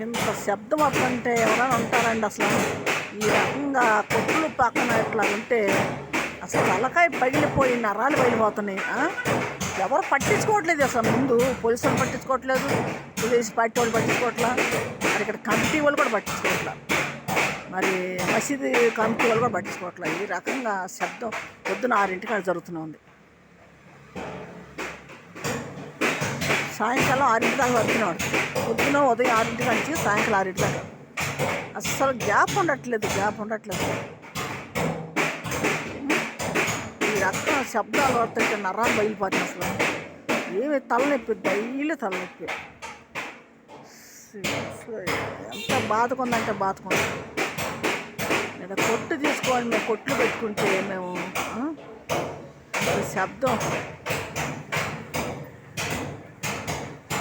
ఇంత శబ్దం వస్తుంటే ఎవరైనా ఉంటారండి అసలు. ఈ రకంగా కొట్లు పక్కన ఇట్లా ఉంటే అసలు తలకాయ పగిలిపోయి నరాలు పగిలిపోతున్నాయి. ఎవరు పట్టించుకోవట్లేదు అసలు. ముందు పోలీసులు పట్టించుకోవట్లేదు, పోలీసు పార్టీ వాళ్ళు పట్టించుకోవట్లా, మరి ఇక్కడ కమిటీ వాళ్ళు కూడా పట్టించుకోవట్లా, మరి మసీదు కమిటీ వాళ్ళు కూడా పట్టించుకోవట్లేదు. ఈ రకంగా శబ్దం పొద్దున 6ంటికి అది జరుగుతూనే ఉంది. సాయంకాలం 6ంటి దాకా వస్తున్నాడు. పొద్దున ఉదయం 6ంటి నుంచి సాయంకాలం 6ంటి దాకా అస్సలు గ్యాప్ ఉండట్లేదు. ఈ రకం శబ్దాలు పడుతుంటే నరాలు బయలుపోతుంది అసలు. ఏమి తలనొప్పి, డైలీ తలనొప్పి. ఎంత బాధకుందంటే బాధకుంది. లేదా కొట్టు తీసుకోవాలి, మేము కొట్లు పెట్టుకుంటే మేము శబ్దం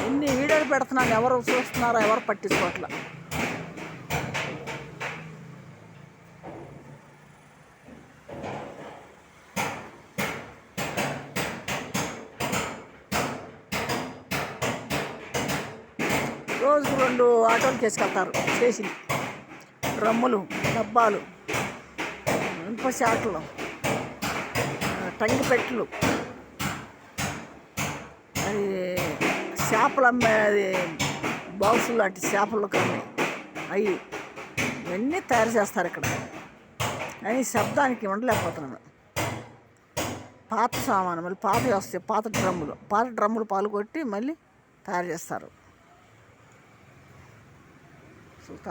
ఎన్ని వీడియోలు పెడుతున్నాను, ఎవరు చూస్తున్నారో ఎవరు పట్టించుకోవట్లా. రోజుకు 2 ఆటోలు తీసుకెళ్తారు. చేసి డ్రమ్ములు, డబ్బాలు, ఇనుప శాఖలు, టంగి పెట్టెలు, అది చేపలు అమ్మేది బాక్సులు లాంటి చేపలు కానీ అవి ఇవన్నీ తయారు చేస్తారు ఇక్కడ. కానీ శబ్దానికి ఉండలేకపోతున్నాను. పాత సామాను మళ్ళీ పాతవి వస్తాయి, పాత డ్రమ్ములు పాలు కొట్టి మళ్ళీ తయారు చేస్తారు.